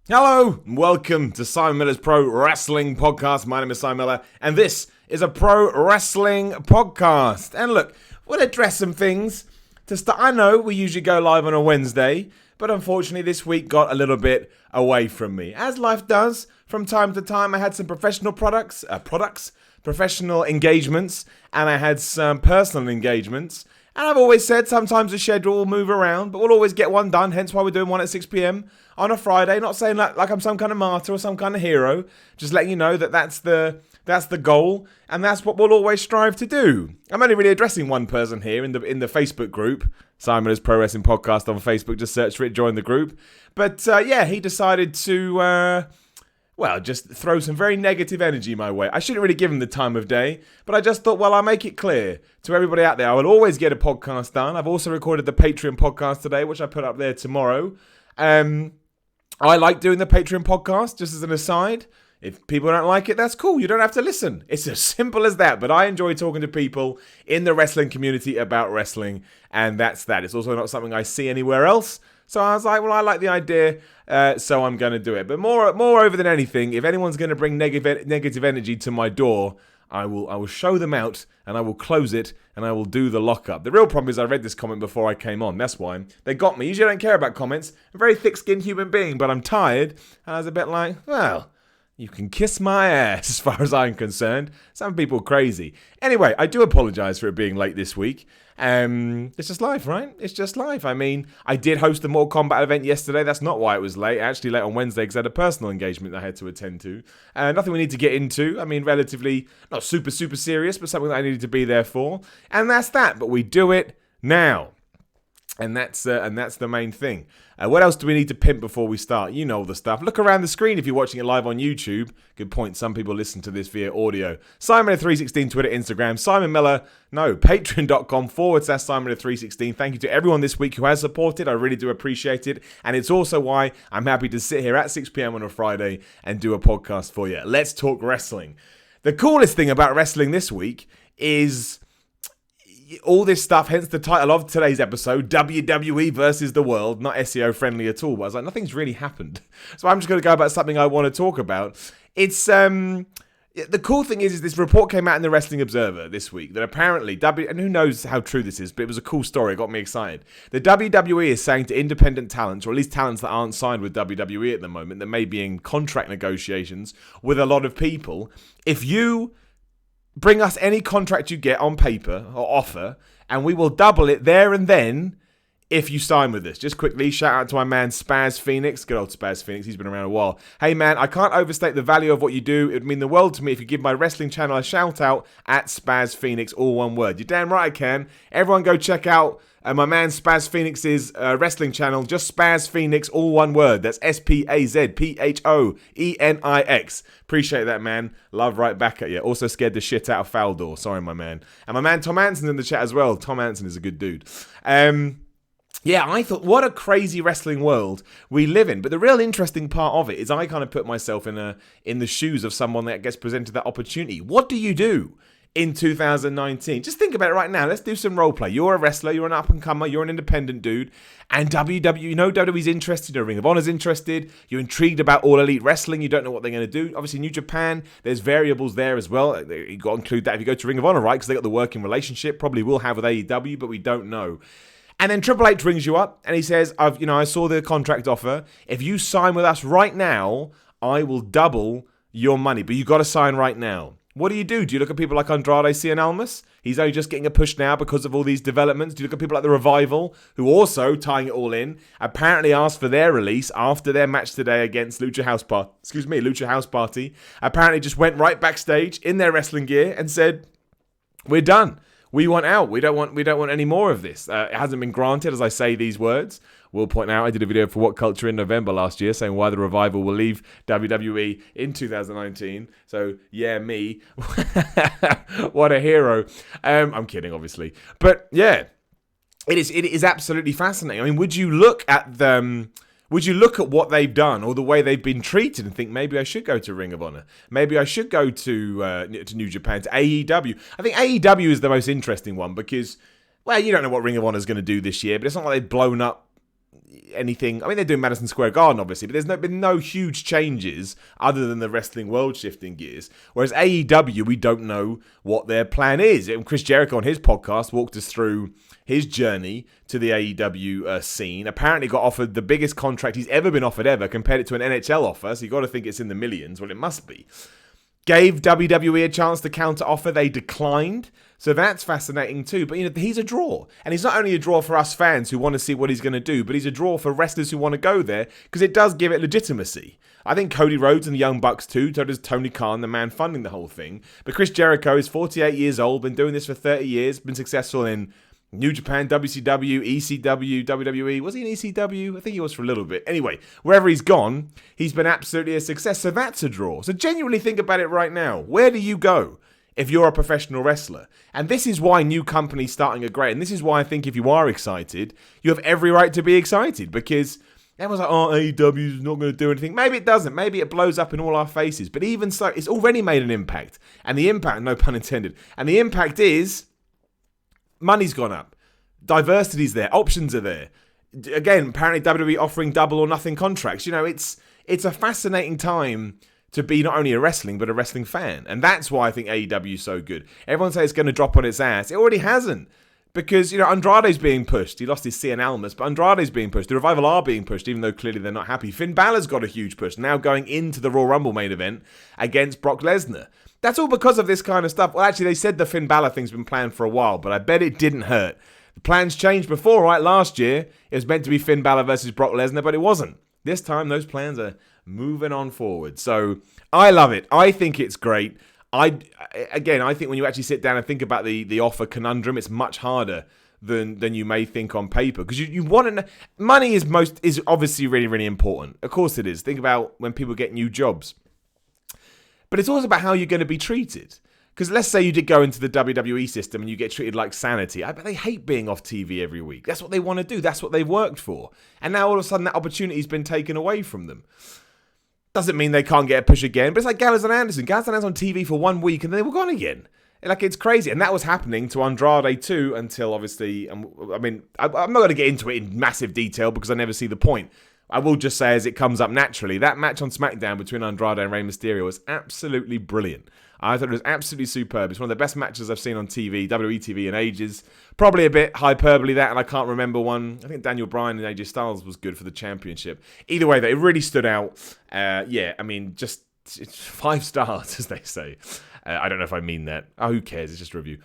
Hello, and welcome to Simon Miller's Pro Wrestling Podcast. My name is Simon Miller, and this is a pro wrestling podcast. And look, we'll address some things to start. I know we usually go live on a Wednesday, but unfortunately this week got a little bit away from me. As life does, from time to time I had some professional professional engagements, and I had some personal engagements. And I've always said sometimes the schedule will move around, but we'll always get one done, hence why we're doing one at 6 p.m. on a Friday. Not saying like I'm some kind of martyr or some kind of hero, just letting you know that that's the goal, and that's what we'll always strive to do. I'm only really addressing one person here in the Facebook group, Simon's Pro Wrestling Podcast on Facebook. Just search for it, join the group. But he decided to just throw some very negative energy my way. I shouldn't really give him the time of day, but I just thought, I'll make it clear to everybody out there, I will always get a podcast done. I've also recorded the Patreon podcast today, which I put up there tomorrow. I like doing the Patreon podcast, just as an aside. If people don't like it, that's cool. You don't have to listen. It's as simple as that. But I enjoy talking to people in the wrestling community about wrestling, and that's that. It's also not something I see anywhere else. So I was like, I like the idea, so I'm going to do it. But moreover than anything, if anyone's going to bring negative energy to my door, I will show them out, and I will close it, and I will do the lockup. The real problem is I read this comment before I came on. That's why. They got me. Usually I don't care about comments. I'm a very thick-skinned human being, but I'm tired. And I was a bit like, you can kiss my ass as far as I'm concerned. Some people are crazy. Anyway, I do apologise for it being late this week. It's just life, right? It's just life. I mean, I did host the Mortal Kombat event yesterday. That's not why it was late. Actually late on Wednesday because I had a personal engagement I had to attend to. Nothing we need to get into. I mean, relatively, not super serious, but something that I needed to be there for. And that's that. But we do it now. And that's the main thing. What else do we need to pimp before we start? You know all the stuff. Look around the screen if you're watching it live on YouTube. Good point. Some people listen to this via audio. Simon316, Twitter, Instagram. Patreon.com/Simon316. Thank you to everyone this week who has supported. I really do appreciate it. And it's also why I'm happy to sit here at 6 p.m. on a Friday and do a podcast for you. Let's talk wrestling. The coolest thing about wrestling this week is all this stuff, hence the title of today's episode, WWE versus the world. Not SEO friendly at all, but I was like, nothing's really happened. So I'm just going to go about something I want to talk about. It's, the cool thing is this report came out in the Wrestling Observer this week that apparently, and who knows how true this is, but it was a cool story, it got me excited. The WWE is saying to independent talents, or at least talents that aren't signed with WWE at the moment, that may be in contract negotiations with a lot of people, if you bring us any contract you get on paper or offer, and we will double it there and then if you sign with us. Just quickly, shout out to my man Spaz Phoenix. Good old Spaz Phoenix, he's been around a while. Hey man, I can't overstate the value of what you do. It would mean the world to me if you give my wrestling channel a shout out at Spaz Phoenix, all one word. You're damn right I can. Everyone go check out my man Spaz Phoenix's wrestling channel, just Spaz Phoenix, all one word. That's SPAZPHOENIX. Appreciate that, man. Love right back at you. Also scared the shit out of Faldor. Sorry, my man. And my man Tom Hansen's in the chat as well. Tom Hansen is a good dude. I thought, what a crazy wrestling world we live in. But the real interesting part of it is I kind of put myself in the shoes of someone that gets presented that opportunity. What do you do in 2019? Just think about it right now. Let's do some role play. You're a wrestler, you're an up-and-comer, you're an independent dude, and WWE's interested, or Ring of Honor's interested, you're intrigued about All Elite Wrestling, you don't know what they're going to do. Obviously, New Japan, there's variables there as well. You've got to include that if you go to Ring of Honor, right? Because they got the working relationship, probably will have with AEW, but we don't know. And then Triple H rings you up, and he says, I saw the contract offer. If you sign with us right now, I will double your money, but you got to sign right now. What do? Do you look at people like Andrade Cien Almas? He's only just getting a push now because of all these developments. Do you look at people like The Revival, who also, tying it all in, apparently asked for their release after their match today against Lucha House Party. Apparently just went right backstage in their wrestling gear and said, we're done. We want out. We don't want any more of this. It hasn't been granted as I say these words. Will point out I did a video for What Culture in November last year saying why the Revival will leave WWE in 2019. So yeah, me. What a hero. I'm kidding, obviously. But yeah, it is absolutely fascinating. I mean, would you look at what they've done or the way they've been treated and think maybe I should go to Ring of Honor? Maybe I should go to New Japan, to AEW. I think AEW is the most interesting one because, well, you don't know what Ring of Honor is going to do this year, but it's not like they've blown up anything. I mean, they're doing Madison Square Garden, obviously, but there's been no huge changes other than the wrestling world shifting gears. Whereas AEW, we don't know what their plan is. And Chris Jericho on his podcast walked us through his journey to the AEW scene. Apparently got offered the biggest contract he's ever been offered ever, compared it to an NHL offer, so you got to think it's in the millions. Well, it must be. Gave WWE a chance to counter offer. They declined. So that's fascinating too. But, he's a draw. And he's not only a draw for us fans who want to see what he's going to do, but he's a draw for wrestlers who want to go there because it does give it legitimacy. I think Cody Rhodes and the Young Bucks too. So does Tony Khan, the man funding the whole thing. But Chris Jericho is 48 years old, been doing this for 30 years, been successful in New Japan, WCW, ECW, WWE. Was he in ECW? I think he was for a little bit. Anyway, wherever he's gone, he's been absolutely a success. So that's a draw. So genuinely think about it right now. Where do you go if you're a professional wrestler? And this is why new companies starting are great. And this is why I think if you are excited, you have every right to be excited. Because everyone's like, AEW is not going to do anything. Maybe it doesn't. Maybe it blows up in all our faces. But even so, it's already made an impact. And the impact, no pun intended, and the impact is money's gone up. Diversity's there. Options are there. Again, apparently WWE offering double or nothing contracts. It's a fascinating time to be not only a wrestling, but a wrestling fan. And that's why I think AEW is so good. Everyone says it's going to drop on its ass. It already hasn't. Because, Andrade's being pushed. He lost his Cien Almas, but Andrade's being pushed. The Revival are being pushed, even though clearly they're not happy. Finn Balor's got a huge push, now going into the Royal Rumble main event against Brock Lesnar. That's all because of this kind of stuff. Well, actually, they said the Finn Balor thing's been planned for a while, but I bet it didn't hurt. The plans changed before, right? Last year, it was meant to be Finn Balor versus Brock Lesnar, but it wasn't. This time, those plans are moving on forward. So, I love it. I think it's great. I think when you actually sit down and think about the offer conundrum, it's much harder than you may think on paper, because you want to know. Money is obviously really, really important. Of course it is. Think about when people get new jobs. But it's also about how you're going to be treated. Because let's say you did go into the WWE system and you get treated like sanity. I bet they hate being off TV every week. That's what they want to do. That's what they've worked for. And now all of a sudden that opportunity's been taken away from them. Doesn't mean they can't get a push again. But it's like Gallows and Anderson. Gallows and Anderson on TV for 1 week and then they were gone again. It's crazy. And that was happening to Andrade too until obviously, I'm not going to get into it in massive detail because I never see the point. I will just say as it comes up naturally, that match on SmackDown between Andrade and Rey Mysterio was absolutely brilliant. I thought it was absolutely superb. It's one of the best matches I've seen on TV, WWE TV in ages. Probably a bit hyperbole that, and I can't remember one. I think Daniel Bryan and AJ Styles was good for the championship. Either way, it really stood out. Just it's 5 stars, as they say. I don't know if I mean that. Oh, who cares? It's just a review.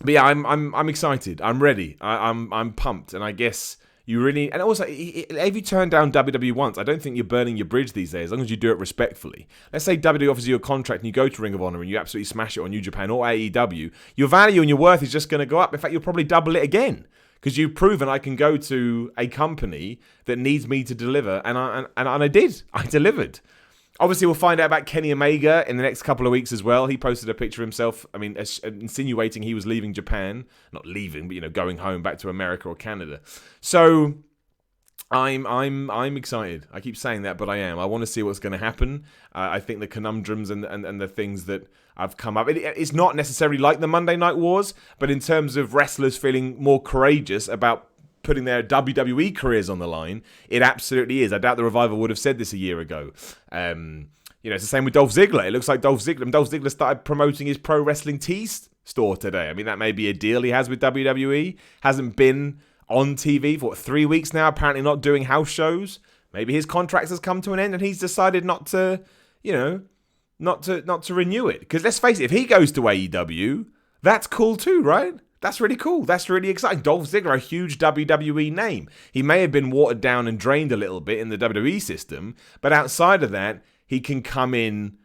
But yeah, I'm excited. I'm ready. I'm pumped, and I guess. You really, and also, if you turn down WWE once, I don't think you're burning your bridge these days, as long as you do it respectfully. Let's say WWE offers you a contract and you go to Ring of Honor and you absolutely smash it on New Japan or AEW, your value and your worth is just going to go up. In fact, you'll probably double it again because you've proven I can go to a company that needs me to deliver, and I did. I delivered. Obviously, we'll find out about Kenny Omega in the next couple of weeks as well. He posted a picture of himself, insinuating he was leaving Japan. Not leaving, but, going home back to America or Canada. So, I'm excited. I keep saying that, but I am. I want to see what's going to happen. I think the conundrums and the things that have come up. It's not necessarily like the Monday Night Wars, but in terms of wrestlers feeling more courageous about putting their WWE careers on the line, it absolutely is. I doubt the Revival would have said this a year ago. It's the same with Dolph Ziggler. It looks like Dolph Ziggler started promoting his pro wrestling tees store today. I mean, that may be a deal he has with WWE. Hasn't been on TV for 3 weeks now, apparently not doing house shows. Maybe his contract has come to an end and he's decided not to renew it. Because let's face it, if he goes to AEW, that's cool too, right? That's really cool. That's really exciting. Dolph Ziggler, a huge WWE name. He may have been watered down and drained a little bit in the WWE system, but outside of that, he can come in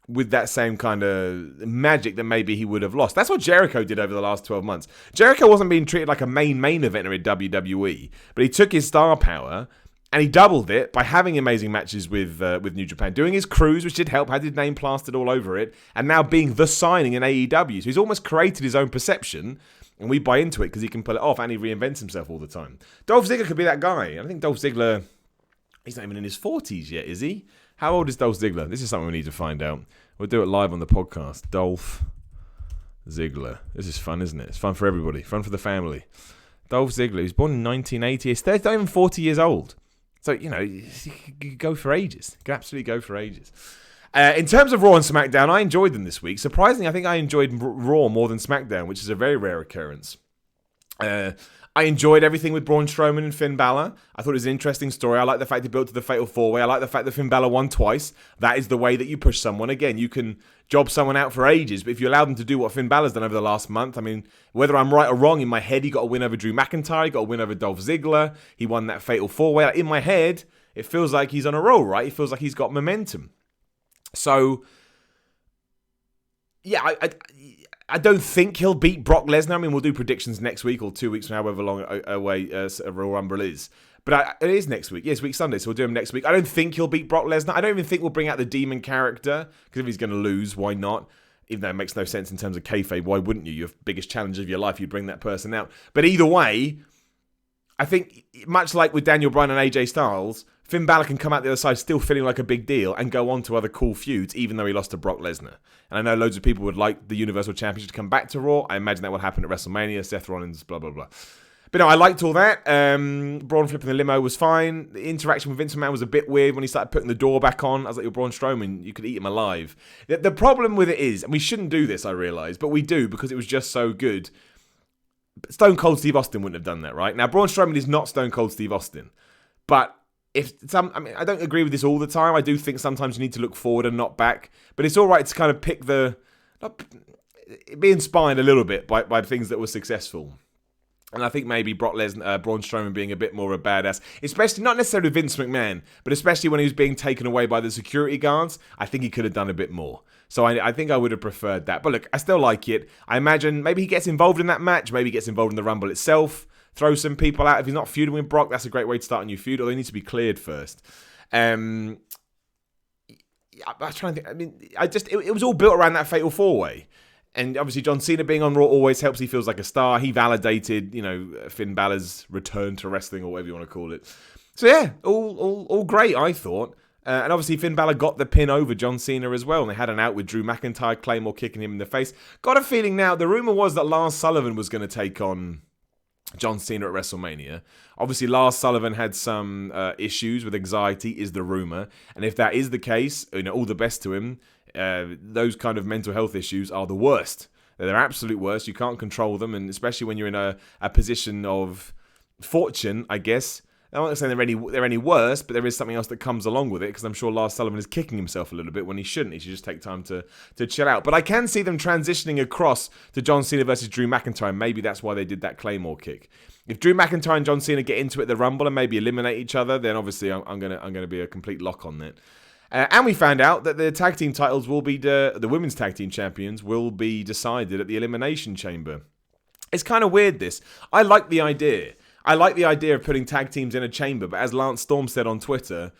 with that same kind of magic that maybe he would have lost. That's what Jericho did over the last 12 months. Jericho wasn't being treated like a main eventer in WWE, but he took his star power and he doubled it by having amazing matches with New Japan, doing his cruise, which did help, had his name plastered all over it, and now being the signing in AEW. So he's almost created his own perception, and we buy into it because he can pull it off, and he reinvents himself all the time. Dolph Ziggler could be that guy. I think Dolph Ziggler, he's not even in his 40s yet, is he? How old is Dolph Ziggler? This is something we need to find out. We'll do it live on the podcast. Dolph Ziggler. This is fun, isn't it? It's fun for everybody. Fun for the family. Dolph Ziggler, who's born in 1980. He's not even 40 years old. So, you know, you could go for ages. You could absolutely go for ages. In terms of Raw and SmackDown, I enjoyed them this week. Surprisingly, I think I enjoyed Raw more than SmackDown, which is a very rare occurrence. I enjoyed everything with Braun Strowman and Finn Balor. I thought it was an interesting story. I like the fact they built to the Fatal 4-Way. I like the fact that Finn Balor won twice. That is the way that you push someone. Again, you can job someone out for ages, but if you allow them to do what Finn Balor's done over the last month, I mean, whether I'm right or wrong, in my head, he got a win over Drew McIntyre, he got a win over Dolph Ziggler, he won that Fatal 4-Way. Like, in my head, it feels like he's on a roll, right? It feels like he's got momentum. So, yeah, I don't think he'll beat Brock Lesnar. I mean, we'll do predictions next week or 2 weeks from however long away Royal Rumble is. But it is next week. Yes, week Sunday, so we'll do him next week. I don't think he'll beat Brock Lesnar. I don't even think we'll bring out the Demon character, because if he's going to lose, why not? Even though it makes no sense in terms of kayfabe, why wouldn't you? Your biggest challenge of your life, you'd bring that person out. But either way, I think, much like with Daniel Bryan and AJ Styles, Finn Balor can come out the other side still feeling like a big deal and go on to other cool feuds, even though he lost to Brock Lesnar. And I know loads of people would like the Universal Championship to come back to Raw. I imagine that will happen at WrestleMania, Seth Rollins, blah, blah, blah. But no, I liked all that. Braun flipping the limo was fine. The interaction with Vince McMahon was a bit weird when he started putting the door back on. I was like, you're Braun Strowman, you could eat him alive. The problem with it is, and we shouldn't do this, I realise, but we do because it was just so good. Stone Cold Steve Austin wouldn't have done that, right? Now, Braun Strowman is not Stone Cold Steve Austin. But I don't agree with this all the time. I do think sometimes you need to look forward and not back. But it's all right to kind of be inspired a little bit by things that were successful. And I think maybe Braun Strowman being a bit more of a badass, especially not necessarily Vince McMahon, but especially when he was being taken away by the security guards, I think he could have done a bit more. So I think I would have preferred that. But look, I still like it. I imagine maybe he gets involved in that match, maybe he gets involved in the Rumble itself, throw some people out. If he's not feuding with Brock, that's a great way to start a new feud, although he needs to be cleared first. I was trying to think. I mean, it was all built around that Fatal 4-Way. And obviously John Cena being on Raw always helps. He feels like a star. He validated, Finn Balor's return to wrestling or whatever you want to call it. So yeah, all great, I thought. And obviously Finn Balor got the pin over John Cena as well. And they had an out with Drew McIntyre, Claymore kicking him in the face. Got a feeling now, the rumor was that Lars Sullivan was going to take on John Cena at WrestleMania. Obviously, Lars Sullivan had some issues with anxiety, is the rumor. And if that is the case, all the best to him. Those kind of mental health issues are the worst. They're absolute worst. You can't control them, and especially when you're in a position of fortune, I guess. I'm not saying they're any worse, but there is something else that comes along with it, because I'm sure Lars Sullivan is kicking himself a little bit when he shouldn't. He should just take time to chill out. But I can see them transitioning across to John Cena versus Drew McIntyre. Maybe that's why they did that Claymore kick. If Drew McIntyre and John Cena get into it at the Rumble and maybe eliminate each other, then obviously I'm gonna be a complete lock on that. And we found out that the tag team titles will be the women's tag team champions will be decided at the Elimination Chamber. It's kind of weird, this. I like the idea. I like the idea of putting tag teams in a chamber, but as Lance Storm said on Twitter,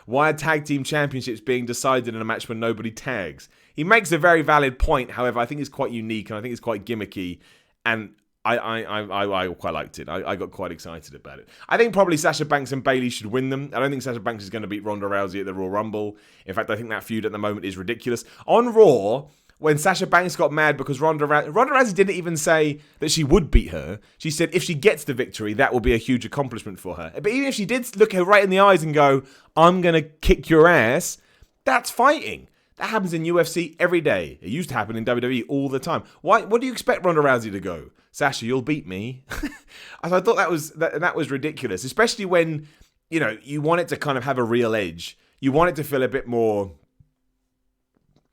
why are tag team championships being decided in a match when nobody tags? He makes a very valid point, however, I think it's quite unique and I think it's quite gimmicky, and I quite liked it. I got quite excited about it. I think probably Sasha Banks and Bayley should win them. I don't think Sasha Banks is going to beat Ronda Rousey at the Royal Rumble. In fact, I think that feud at the moment is ridiculous. On Raw, when Sasha Banks got mad because Ronda Rousey didn't even say that she would beat her. She said if she gets the victory, that will be a huge accomplishment for her. But even if she did look her right in the eyes and go, I'm going to kick your ass, that's fighting. That happens in UFC every day. It used to happen in WWE all the time. What do you expect Ronda Rousey to go? Sasha, you'll beat me. I thought that was ridiculous, especially when, you want it to kind of have a real edge. You want it to feel a bit more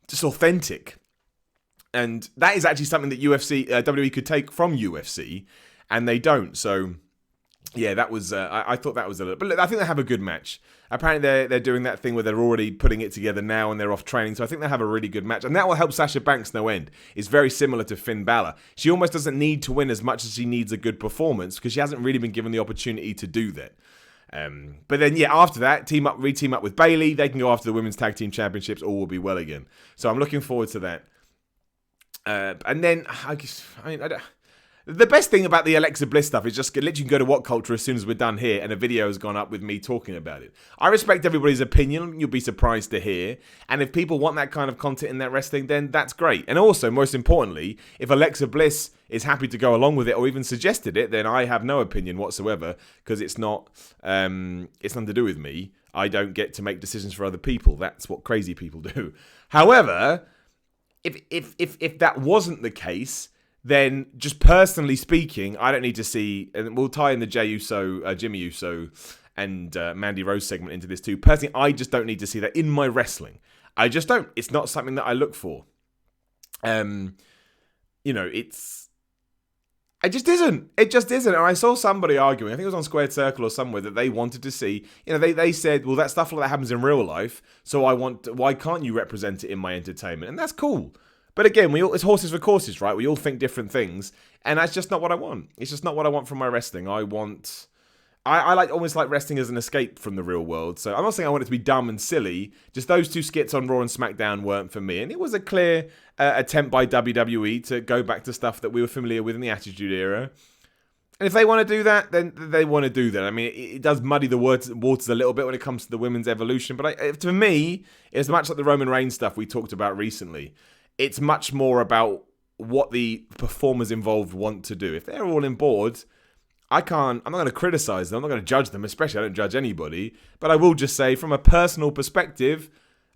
just authentic. And that is actually something that WWE could take from UFC, and they don't. So, yeah, that was. I thought that was a little. But look, I think they have a good match. Apparently, they're doing that thing where they're already putting it together now, and they're off training. So I think they have a really good match, and that will help Sasha Banks no end. It's very similar to Finn Balor. She almost doesn't need to win as much as she needs a good performance because she hasn't really been given the opportunity to do that. But then, yeah, after that, re-team up with Bayley. They can go after the Women's Tag Team Championships. All will be well again. So I'm looking forward to that. And then, The best thing about the Alexa Bliss stuff is just literally go to What Culture as soon as we're done here, and a video has gone up with me talking about it. I respect everybody's opinion. You'll be surprised to hear. And if people want that kind of content in that wrestling, then that's great. And also, most importantly, if Alexa Bliss is happy to go along with it or even suggested it, then I have no opinion whatsoever, because it's nothing to do with me. I don't get to make decisions for other people. That's what crazy people do. However, if that wasn't the case, then just personally speaking, I don't need to see, and we'll tie in the Jimmy Uso and Mandy Rose segment into this too. Personally, I just don't need to see that in my wrestling. I just don't. It's not something that I look for. It just isn't. It just isn't. And I saw somebody arguing, I think it was on Squared Circle or somewhere, that they wanted to see, they said, well, that stuff like that happens in real life, so why can't you represent it in my entertainment? And that's cool. But again, it's horses for courses, right? We all think different things, and that's just not what I want. It's just not what I want from my wrestling. I almost like wrestling as an escape from the real world. So I'm not saying I want it to be dumb and silly. Just those two skits on Raw and SmackDown weren't for me. And it was a clear attempt by WWE to go back to stuff that we were familiar with in the Attitude Era. And if they want to do that, then they want to do that. I mean, it does muddy the waters a little bit when it comes to the women's evolution. But to me, it's much like the Roman Reigns stuff we talked about recently. It's much more about what the performers involved want to do. If they're all on board, I'm not going to criticize them. I'm not going to judge them, especially I don't judge anybody. But I will just say, from a personal perspective,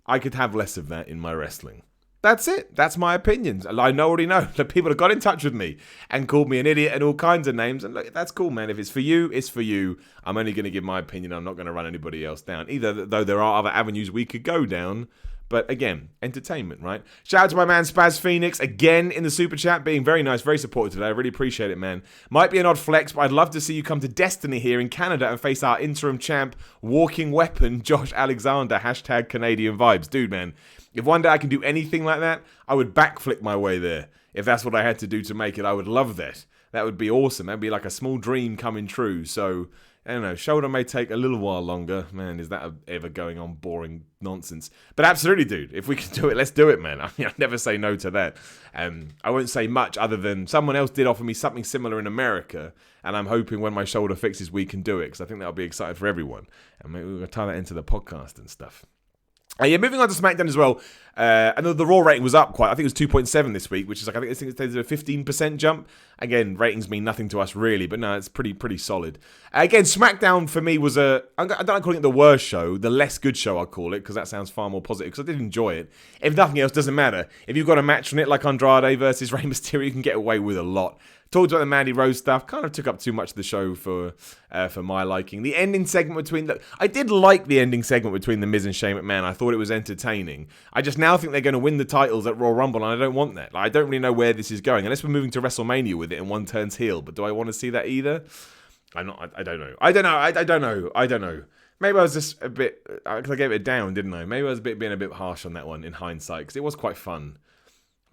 I could have less of that in my wrestling. That's it. That's my opinions. I already know that people have got in touch with me and called me an idiot and all kinds of names. And look, that's cool, man. If it's for you, it's for you. I'm only going to give my opinion. I'm not going to run anybody else down. Either, though there are other avenues we could go down. But again, entertainment, right? Shout out to my man Spaz Phoenix, again in the super chat, being very nice, very supportive today. I really appreciate it, man. Might be an odd flex, but I'd love to see you come to Destiny here in Canada and face our interim champ, walking weapon, Josh Alexander, # Canadian vibes. Dude, man, if one day I can do anything like that, I would backflip my way there. If that's what I had to do to make it, I would love that. That would be awesome. That'd be like a small dream coming true. So, I don't know, shoulder may take a little while longer. Man, is that ever going on boring nonsense? But absolutely, dude, if we can do it, let's do it, man. I mean, I'd never say no to that. I won't say much other than someone else did offer me something similar in America, and I'm hoping when my shoulder fixes, we can do it, because I think that'll be exciting for everyone. And maybe we're going to tie that into the podcast and stuff. Moving on to SmackDown as well. And the Raw rating was up quite. I think it was 2.7 this week, which is like, I think there's a 15% jump. Again, ratings mean nothing to us really, but no, it's pretty solid. Again, SmackDown for me was I don't like calling it the worst show, the less good show I'll call it, because that sounds far more positive, because I did enjoy it. If nothing else, doesn't matter. If you've got a match on it like Andrade versus Rey Mysterio, you can get away with a lot. Talked about the Mandy Rose stuff, kind of took up too much of the show for my liking. The ending segment I did like the ending segment between The Miz and Shane McMahon. I thought it was entertaining. I just now think they're going to win the titles at Royal Rumble, and I don't want that. I don't really know where this is going, unless we're moving to WrestleMania with it and one turns heel. But do I want to see that either? I don't know. Maybe I was just a bit, because I gave it down, didn't I? Maybe I was being a bit harsh on that one in hindsight, because it was quite fun.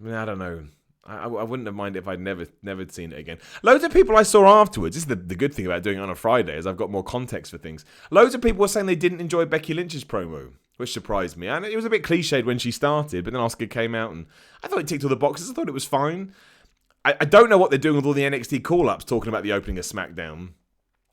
I mean, I don't know. I wouldn't have minded if I'd never seen it again. Loads of people I saw afterwards, this is the good thing about doing it on a Friday, is I've got more context for things. Loads of people were saying they didn't enjoy Becky Lynch's promo, which surprised me. And it was a bit cliched when she started, but then Asuka came out and I thought it ticked all the boxes. I thought it was fine. I don't know what they're doing with all the NXT call-ups talking about the opening of SmackDown.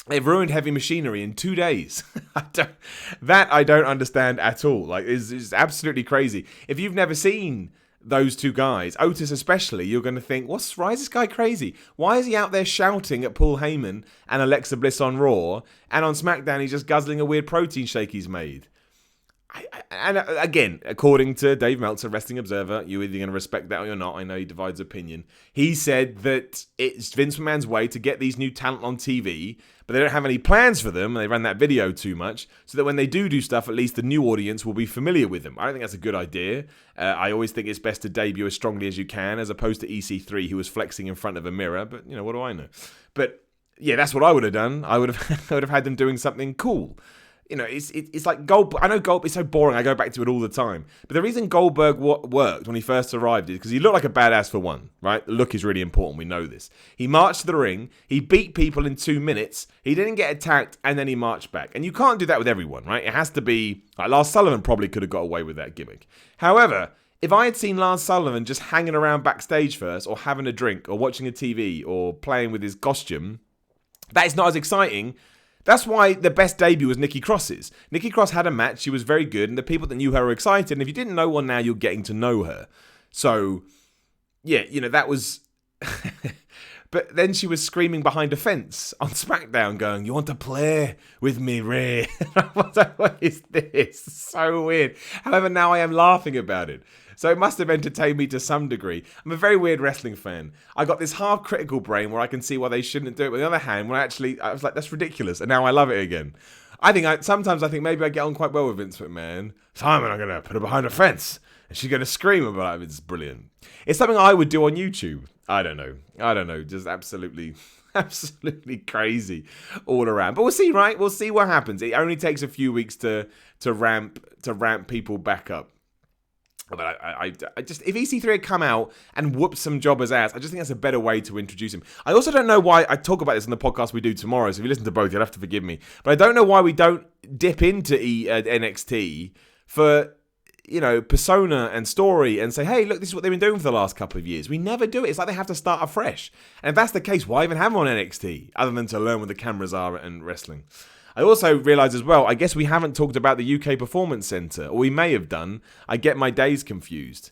They've ruined Heavy Machinery in 2 days. I don't understand at all. Like, it's absolutely crazy. If you've never seen those two guys, Otis especially, you're going to think, why is this guy crazy? Why is he out there shouting at Paul Heyman and Alexa Bliss on Raw, and on SmackDown he's just guzzling a weird protein shake he's made? And again, according to Dave Meltzer, Wrestling Observer, you're either going to respect that or you're not. I know he divides opinion. He said that it's Vince McMahon's way to get these new talent on TV, but they don't have any plans for them, and they ran that video too much, so that when they do stuff, at least the new audience will be familiar with them. I don't think that's a good idea. I always think it's best to debut as strongly as you can, as opposed to EC3, who was flexing in front of a mirror, but, what do I know? But, yeah, that's what I would have done. I would have had them doing something cool. It's like Goldberg. I know Goldberg is so boring, I go back to it all the time. But the reason Goldberg worked when he first arrived is because he looked like a badass for one, right? The look is really important, we know this. He marched to the ring, he beat people in 2 minutes, he didn't get attacked, and then he marched back. And you can't do that with everyone, right? It has to be, like Lars Sullivan probably could have got away with that gimmick. However, if I had seen Lars Sullivan just hanging around backstage first, or having a drink, or watching a TV, or playing with his costume, that is not as exciting. That's why the best debut was Nikki Cross's. Nikki Cross had a match, she was very good, and the people that knew her were excited, and if you didn't know one now, you're getting to know her. So, yeah, that was... But then she was screaming behind a fence on SmackDown going, "You want to play with me, Ray?" What is this? So weird. However, now I am laughing about it. So it must have entertained me to some degree. I'm a very weird wrestling fan. I got this half critical brain where I can see why they shouldn't do it. But on the other hand, I was like, that's ridiculous. And now I love it again. Sometimes I think maybe I get on quite well with Vince McMahon. Simon, I'm going to put her behind a fence. And she's going to scream about it. It's brilliant. It's something I would do on YouTube. I don't know. Just absolutely crazy all around. But we'll see, right? We'll see what happens. It only takes a few weeks to ramp people back up. But I just, if EC3 had come out and whooped some jobber's ass, I just think that's a better way to introduce him. I also don't know why, I talk about this on the podcast we do tomorrow, so if you listen to both, you'll have to forgive me. But I don't know why we don't dip into NXT for, persona and story and say, hey, look, this is what they've been doing for the last couple of years. We never do it. It's like they have to start afresh. And if that's the case, why even have them on NXT other than to learn where the cameras are and wrestling? I also realise as well, I guess we haven't talked about the UK Performance Centre, or we may have done. I get my days confused.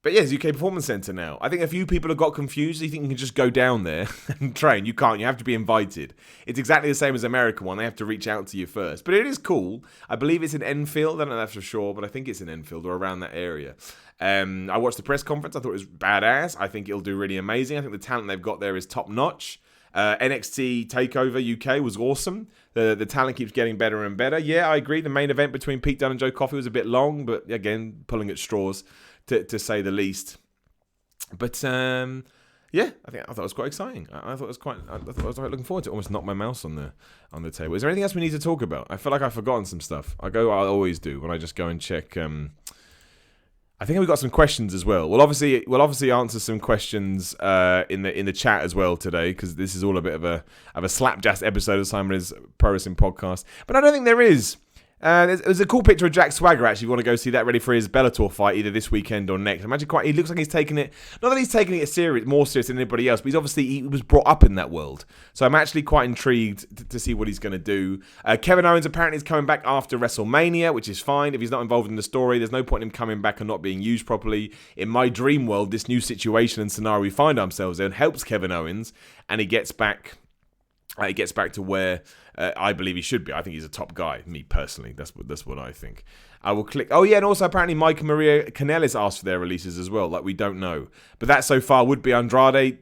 But yes, UK Performance Centre now. I think a few people have got confused. You think you can just go down there and train. You can't. You have to be invited. It's exactly the same as the American one. They have to reach out to you first. But it is cool. I believe it's in Enfield. I don't know that for sure, but I think it's in Enfield or around that area. I watched the press conference. I thought it was badass. I think it'll do really amazing. I think the talent they've got there is top notch. NXT TakeOver UK was awesome. The talent keeps getting better and better. Yeah, I agree. The main event between Pete Dunne and Joe Coffey was a bit long, but again, pulling at straws to say the least. But yeah, I thought it was quite exciting. I thought I was quite looking forward to it. Almost knocked my mouse on the table. Is there anything else we need to talk about? I feel like I've forgotten some stuff. I always do when I just go and check. I think we've got some questions as well. We'll obviously answer some questions in the chat as well today, because this is all a bit of a slapjazz episode of Simon's Pro Wrestling Podcast. But I don't think there is. There's a cool picture of Jack Swagger, actually, if you want to go see that, ready for his Bellator fight either this weekend or next. He looks like he's taking it, not that he's taking it more serious than anybody else, but he was brought up in that world. So I'm actually quite intrigued to see what he's going to do. Kevin Owens apparently is coming back after WrestleMania, which is fine. If he's not involved in the story, there's no point in him coming back and not being used properly. In my dream world, this new situation and scenario we find ourselves in helps Kevin Owens, and he gets back to where I believe he should be. I think he's a top guy, me personally. That's what I think. I will click. Oh yeah, and also apparently Mike and Maria Kanellis asked for their releases as well. Like, we don't know, but that so far would be Andrade.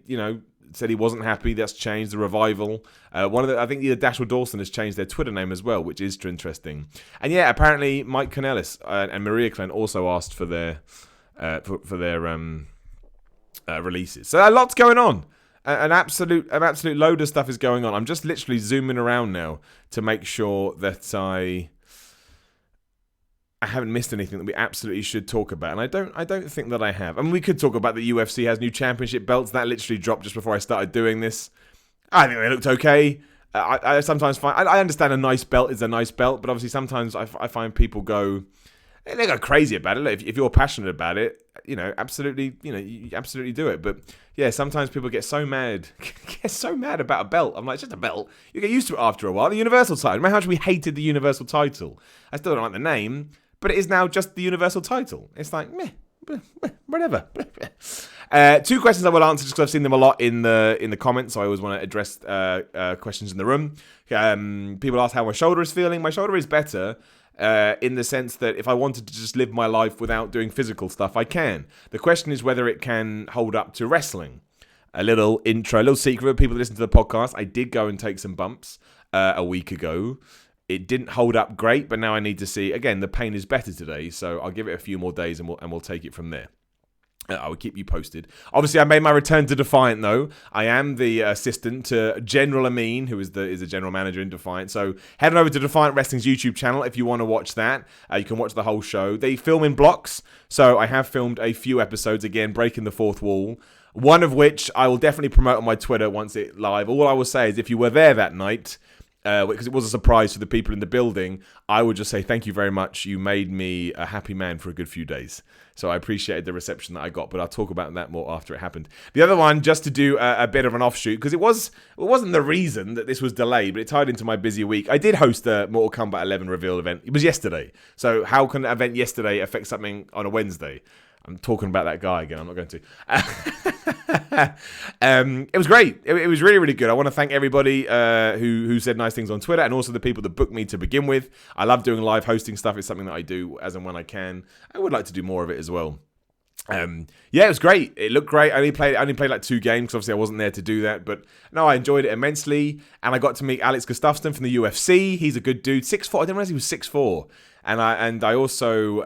Said he wasn't happy. That's changed. The Revival. I think either Dash or Dawson has changed their Twitter name as well, which is interesting. And yeah, apparently Mike Kanellis and Maria Kanellis also asked for their releases. So a lot's going on. An absolute load of stuff is going on. I'm just literally zooming around now to make sure that I haven't missed anything that we absolutely should talk about, and I don't think that I have. I mean, we could talk about the UFC has new championship belts. That literally dropped just before I started doing this. I think they looked okay. I sometimes find I understand a nice belt is a nice belt, but obviously sometimes I find people they go crazy about it. If you're passionate about it, absolutely, you absolutely do it. But yeah, sometimes people get so mad about a belt. I'm like, it's just a belt. You get used to it after a while. The Universal title. Remember how much we hated the Universal title? I still don't like the name, but it is now just the Universal title. It's like, meh, whatever. Two questions I will answer just because I've seen them a lot in the comments, so I always want to address questions in the room. People ask how my shoulder is feeling. My shoulder is better. In the sense that if I wanted to just live my life without doing physical stuff, I can. The question is whether it can hold up to wrestling. A little intro, a little secret for people that listen to the podcast. I did go and take some bumps a week ago. It didn't hold up great, but now I need to see. Again, the pain is better today, so I'll give it a few more days and we'll take it from there. I will keep you posted. Obviously, I made my return to Defiant, though. I am the assistant to General Amin, who is the general manager in Defiant. So head on over to Defiant Wrestling's YouTube channel if you want to watch that. You can watch the whole show. They film in blocks, so I have filmed a few episodes, again, breaking the fourth wall. One of which I will definitely promote on my Twitter once it's live. All I will say is if you were there that night, because it was a surprise to the people in the building, I would just say thank you very much. You made me a happy man for a good few days. So I appreciated the reception that I got, but I'll talk about that more after it happened. The other one, just to do a bit of an offshoot, because it wasn't the reason that this was delayed, but it tied into my busy week. I did host a Mortal Kombat 11 reveal event. It was yesterday. So how can an event yesterday affect something on a Wednesday? I'm talking about that guy again. I'm not going to. It was great. It was really, really good. I want to thank everybody who said nice things on Twitter, and also the people that booked me to begin with. I love doing live hosting stuff. It's something that I do as and when I can. I would like to do more of it as well. It was great. It looked great. I only played like 2 games because obviously I wasn't there to do that. But no, I enjoyed it immensely, and I got to meet Alex Gustafsson from the UFC. He's a good dude. 6'4". I didn't realize he was 6'4". And I also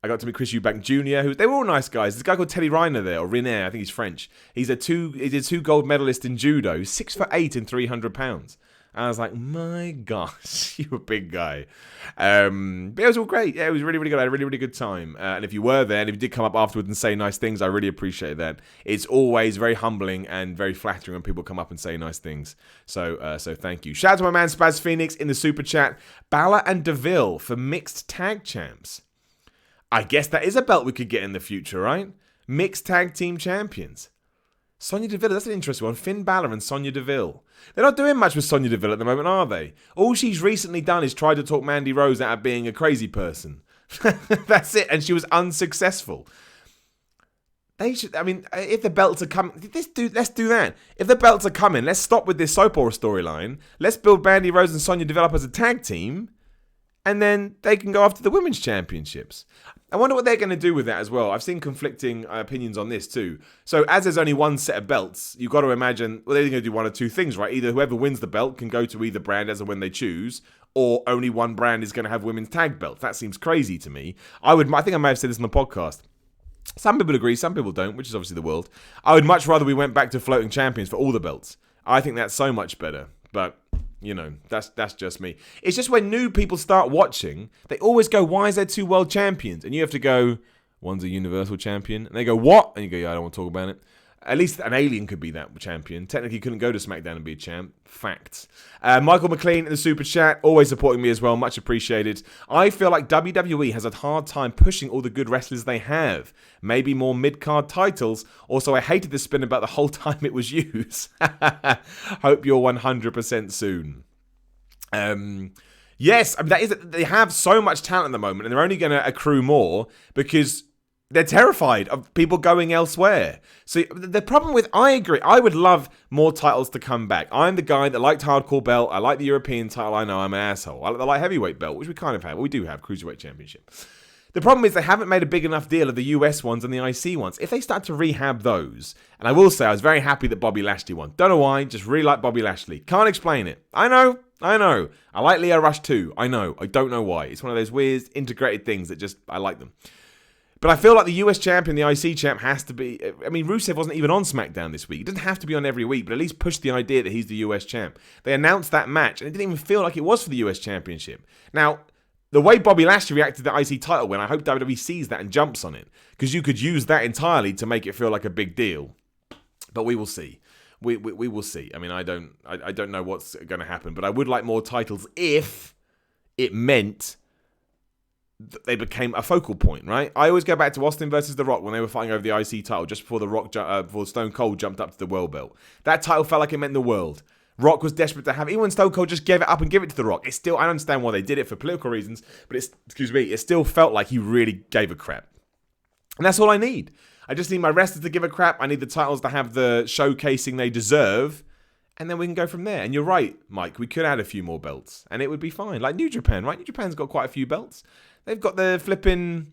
I got to meet Chris Eubank Jr., they were all nice guys. There's a guy called Teddy Reiner there, or Riner, I think he's French. He's a 2 gold medalist in judo. He's 6'8" and 300 pounds. And I was like, my gosh, you're a big guy. But it was all great. Yeah, it was really, really good. I had a really, really good time. And if you were there, and if you did come up afterwards and say nice things, I really appreciate that. It's always very humbling and very flattering when people come up and say nice things. So thank you. Shout out to my man Spaz Phoenix in the super chat. Balor and DeVille for mixed tag champs. I guess that is a belt we could get in the future, right? Mixed tag team champions. Sonya Deville, that's an interesting one. Finn Balor and Sonya Deville. They're not doing much with Sonya Deville at the moment, are they? All she's recently done is try to talk Mandy Rose out of being a crazy person. That's it, and she was unsuccessful. They should, if the belts are coming, let's do that. If the belts are coming, let's stop with this soap opera storyline. Let's build Mandy Rose and Sonya Deville up as a tag team, and then they can go after the women's championships. I wonder what they're going to do with that as well. I've seen conflicting opinions on this too. So as there's only one set of belts, you've got to imagine, well, they're going to do one of two things, right? Either whoever wins the belt can go to either brand as and when they choose, or only one brand is going to have women's tag belts. That seems crazy to me. I think I may have said this on the podcast. Some people agree, some people don't, which is obviously the world. I would much rather we went back to floating champions for all the belts. I think that's so much better. But that's just me. It's just when new people start watching, they always go, why is there 2 world champions? And you have to go, one's a universal champion. And they go, what? And you go, yeah, I don't want to talk about it. At least an alien could be that champion. Technically, couldn't go to SmackDown and be a champ. Facts. Michael McLean in the super chat, always supporting me as well. Much appreciated. I feel like WWE has a hard time pushing all the good wrestlers they have. Maybe more mid-card titles. Also, I hated the spin about the whole time it was used. Hope you're 100% soon. Yes, they have so much talent at the moment, and they're only going to accrue more because they're terrified of people going elsewhere. So the problem with, I agree, I would love more titles to come back. I'm the guy that liked Hardcore Belt. I like the European title. I know I'm an asshole. I like the Light Heavyweight Belt, which we kind of have. We do have Cruiserweight Championship. The problem is they haven't made a big enough deal of the US ones and the IC ones. If they start to rehab those, and I will say I was very happy that Bobby Lashley won. Don't know why, just really like Bobby Lashley. Can't explain it. I know. I like Leo Rush too. I know. I don't know why. It's one of those weird integrated things that just, I like them. But I feel like the US champion, the IC champ, has to be... Rusev wasn't even on SmackDown this week. It doesn't have to be on every week, but at least push the idea that he's the US champ. They announced that match, and it didn't even feel like it was for the US championship. Now, the way Bobby Lashley reacted to the IC title win, I hope WWE sees that and jumps on it, because you could use that entirely to make it feel like a big deal. But we will see. We will see. I don't know what's going to happen, but I would like more titles if it meant they became a focal point, right? I always go back to Austin versus The Rock when they were fighting over the IC title just before before Stone Cold jumped up to the world belt. That title felt like it meant the world. Rock was desperate to have it. Even when Stone Cold just gave it up and give it to The Rock, it's still, I understand why they did it for political reasons, but it still felt like he really gave a crap. And that's all I need. I just need my wrestlers to give a crap. I need the titles to have the showcasing they deserve. And then we can go from there. And you're right, Mike. We could add a few more belts. And it would be fine. Like New Japan, right? New Japan's got quite a few belts. They've got the flipping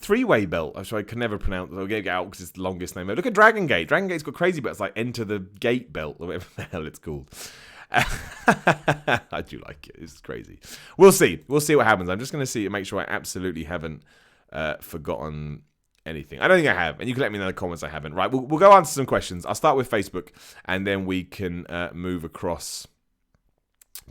3-way belt. I'm sorry, I can never pronounce it. I'll get it out because it's the longest name. Look at Dragon Gate. Dragon Gate's got crazy belts like Enter the Gate belt or whatever the hell it's called. I do like it. It's crazy. We'll see. We'll see what happens. I'm just going to see and make sure I absolutely haven't forgotten anything. I don't think I have. And you can let me know in the comments I haven't. Right, we'll go answer some questions. I'll start with Facebook and then we can move across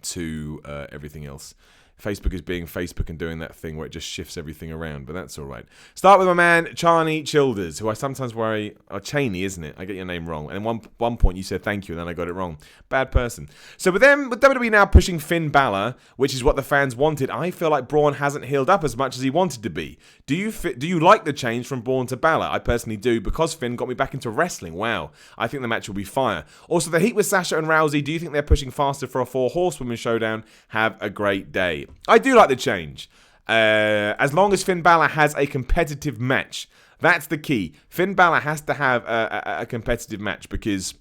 to everything else. Facebook is being Facebook and doing that thing where it just shifts everything around, but that's all right. Start with my man, Charney Childers, who I sometimes worry... Oh, Cheney, isn't it? I get your name wrong. And at one point you said thank you, and then I got it wrong. Bad person. So with WWE now pushing Finn Balor, which is what the fans wanted, I feel like Braun hasn't healed up as much as he wanted to be. Do you like the change from Braun to Balor? I personally do, because Finn got me back into wrestling. Wow. I think the match will be fire. Also, the heat with Sasha and Rousey. Do you think they're pushing faster for a 4 horsewomen showdown? Have a great day. I do like the change. As long as Finn Balor has a competitive match. That's the key. Finn Balor has to have a competitive match, because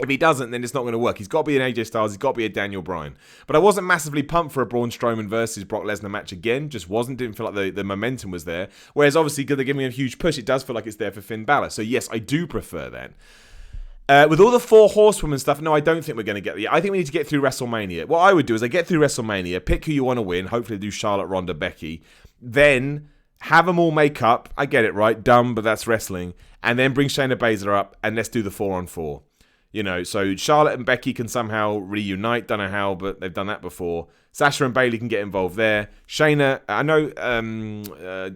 if he doesn't, then it's not going to work. He's got to be an AJ Styles. He's got to be a Daniel Bryan. But I wasn't massively pumped for a Braun Strowman versus Brock Lesnar match again. Just wasn't. Didn't feel like the momentum was there. Whereas obviously, because they're giving him a huge push, it does feel like it's there for Finn Balor. So yes, I do prefer that. With all the 4 horsewomen stuff, no, I don't think we're going to get there. I think we need to get through WrestleMania. What I would do is I get through WrestleMania, pick who you want to win, hopefully do Charlotte, Ronda, Becky, then have them all make up. I get it, right? Dumb, but that's wrestling. And then bring Shayna Baszler up, and let's do the 4-on-4. You know, so Charlotte and Becky can somehow reunite. Don't know how, but they've done that before. Sasha and Bayley can get involved there. Shayna, I know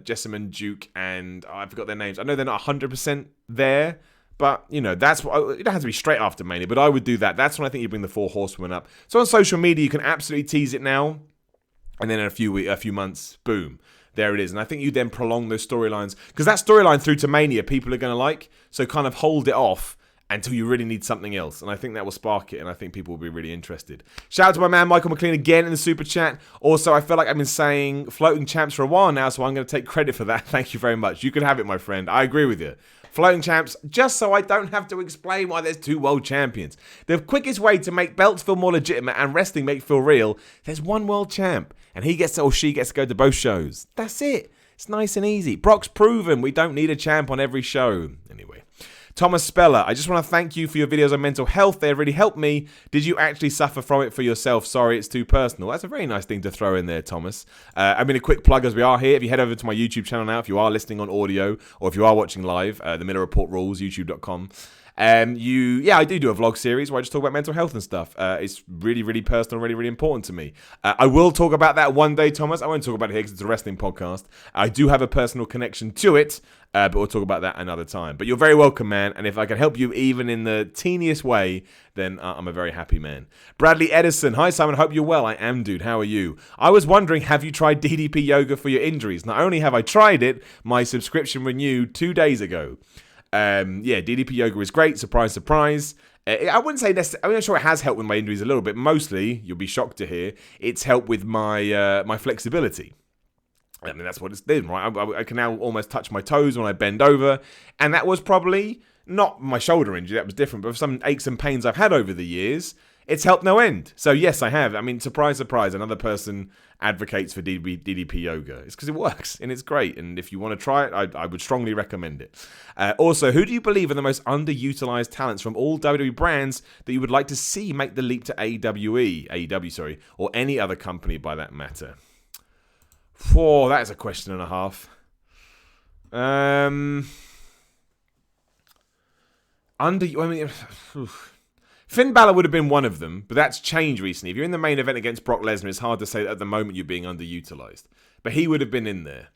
Jessamine Duke and I forgot their names. I know they're not 100% there. But, you know, that's what, it don't have to be straight after Mania, but I would do that. That's when I think you bring the 4 horsewomen up. So on social media, you can absolutely tease it now. And then in a few months, boom, there it is. And I think you then prolong those storylines. Because that storyline through to Mania, people are going to like. So kind of hold it off until you really need something else. And I think that will spark it, and I think people will be really interested. Shout out to my man Michael McLean again in the super chat. Also, I feel like I've been saying floating champs for a while now, so I'm going to take credit for that. Thank you very much. You can have it, my friend. I agree with you. Floating champs, just so I don't have to explain why there's 2 world champions. The quickest way to make belts feel more legitimate and wrestling make it feel real, there's 1 world champ, and he gets or she gets to go to both shows. That's it. It's nice and easy. Brock's proven we don't need a champ on every show. Anyway. Thomas Speller, I just want to thank you for your videos on mental health. They have really helped me. Did you actually suffer from it for yourself? Sorry, it's too personal. That's a very nice thing to throw in there, Thomas. I mean, a quick plug as we are here. If you head over to my YouTube channel now, if you are listening on audio or if you are watching live, The Miller Report Rules, youtube.com. I do a vlog series where I just talk about mental health and stuff. It's really, really personal, really, really important to me. I will talk about that one day, Thomas. I won't talk about it here because it's a wrestling podcast. I do have a personal connection to it, but we'll talk about that another time. But you're very welcome, man. And if I can help you even in the teeniest way, then I'm a very happy man. Bradley Edison. Hi, Simon. Hope you're well. I am, dude. How are you? I was wondering, have you tried DDP Yoga for your injuries? Not only have I tried it, my subscription renewed 2 days ago. DDP Yoga is great. Surprise, surprise. I wouldn't say necessarily. I'm sure it has helped with my injuries a little bit. Mostly, you'll be shocked to hear, it's helped with my my flexibility. I mean, that's what it's did, right? I can now almost touch my toes when I bend over, and that was probably not my shoulder injury. That was different, but for some aches and pains I've had over the years, it's helped no end. So yes, I have. I mean, surprise, surprise. Another person advocates for DDP Yoga. It's because it works and it's great. And if you want to try it, I would strongly recommend it. Also, who do you believe are the most underutilized talents from all WWE brands that you would like to see make the leap to AEW, or any other company by that matter? That is a question and a half. Finn Balor would have been one of them, but that's changed recently. If you're in the main event against Brock Lesnar, it's hard to say that at the moment you're being underutilized. But he would have been in there.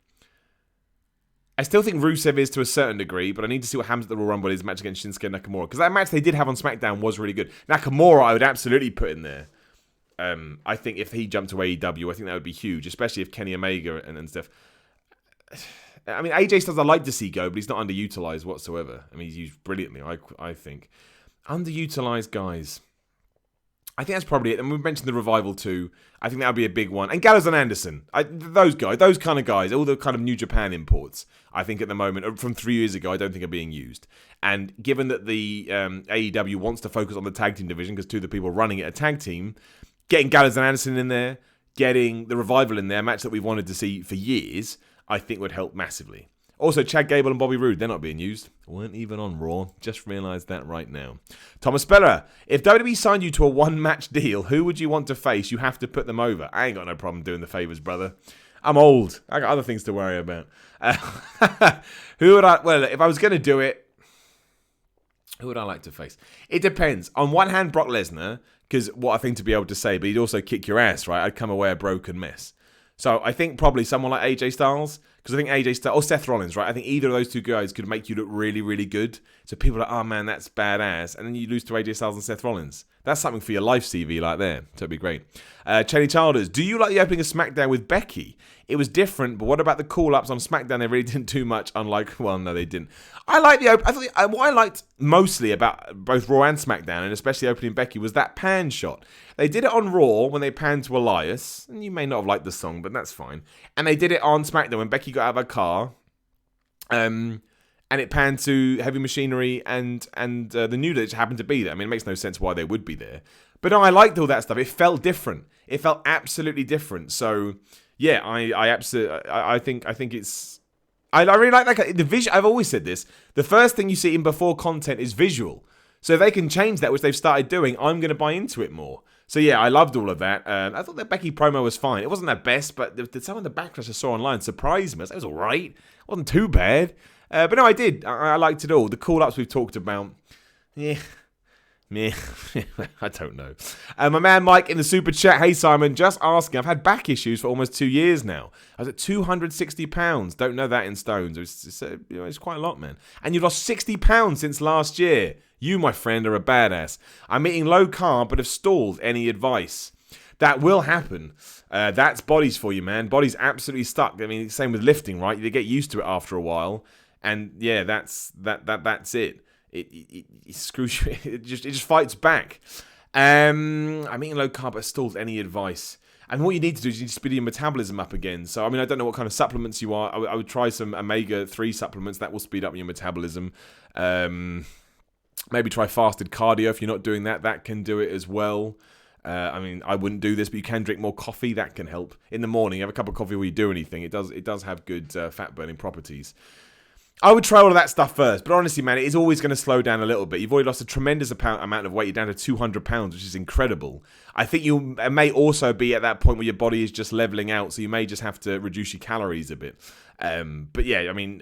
I still think Rusev is to a certain degree, but I need to see what happens at the Royal Rumble in his match against Shinsuke Nakamura. Because that match they did have on SmackDown was really good. Nakamura, I would absolutely put in there. I think if he jumped to AEW, I think that would be huge, especially if Kenny Omega and stuff. I mean, AJ Styles I'd like to see go, but he's not underutilized whatsoever. I mean, he's used brilliantly, I think. Underutilized guys. I think that's probably it. And we mentioned the Revival too. I think that would be a big one. And Gallows and Anderson. Those kind of guys, all the kind of New Japan imports, I think at the moment, from 3 years ago, I don't think are being used. And given that the AEW wants to focus on the tag team division, because two of the people running it are tag team, getting Gallows and Anderson in there, getting the Revival in there, a match that we've wanted to see for years, I think would help massively. Also, Chad Gable and Bobby Roode, they're not being used. Weren't even on Raw. Just realised that right now. Thomas Speller, if WWE signed you to a one-match deal, who would you want to face? You have to put them over. I ain't got no problem doing the favours, brother. I'm old. I got other things to worry about. Who would I... Well, if I was going to do it, who would I like to face? It depends. On one hand, Brock Lesnar, because what a thing to be able to say, but he'd also kick your ass, right? I'd come away a broken mess. So I think probably someone like AJ Styles, because I think AJ Styles, or Seth Rollins, right? I think either of those two guys could make you look really, really good. So people are like, oh man, that's badass. And then you lose to AJ Styles and Seth Rollins. That's something for your life CV like there. So it'd be great. Cheney Childers, do you like the opening of SmackDown with Becky? It was different, but what about the call-ups on SmackDown? They really didn't do much, unlike, well, no, they didn't. I like the opening. What I liked mostly about both Raw and SmackDown, and especially opening Becky, was that pan shot. They did it on Raw when they panned to Elias, and you may not have liked the song, but that's fine. And they did it on SmackDown when Becky got out of her car, and it panned to Heavy Machinery and the New Day, which happened to be there. I mean, it makes no sense why they would be there. But no, I liked all that stuff. It felt different. It felt absolutely different. So yeah, I think it's. I really like that. The visual. I've always said this. The first thing you see in before content is visual. So if they can change that, which they've started doing, I'm going to buy into it more. So yeah, I loved all of that. I thought that Becky promo was fine. It wasn't the best, but some of the backlash I saw online surprised me. It was all right. It wasn't too bad. But no, I did. I liked it all. The call-ups we've talked about. Yeah. Meh. I don't know. My man Mike in the super chat. Hey Simon, just asking. I've had back issues for almost 2 years now. I was at £260. Don't know that in stones. It's quite a lot, man. And you've lost 60 pounds since last year. You, my friend, are a badass. I'm eating low carb, but have stalled. Any advice? That will happen. That's bodies for you, man. Body's absolutely stuck. I mean, same with lifting, right? You get used to it after a while, and yeah, that's it. It screws you. It just fights back. I'm eating low carb, but stalls. Any advice? And what you need to do is you need to speed your metabolism up again. So, I mean, I don't know what kind of supplements you are. I would try some omega-3 supplements. That will speed up your metabolism. Maybe try fasted cardio if you're not doing that. That can do it as well. I mean, I wouldn't do this, but you can drink more coffee. That can help. In the morning, have a cup of coffee while you do anything. It does have good fat-burning properties. I would try all of that stuff first, but honestly, man, it is always going to slow down a little bit. You've already lost a tremendous amount of weight. You're down to 200 pounds, which is incredible. I think you may also be at that point where your body is just leveling out, so you may just have to reduce your calories a bit. But yeah, I mean,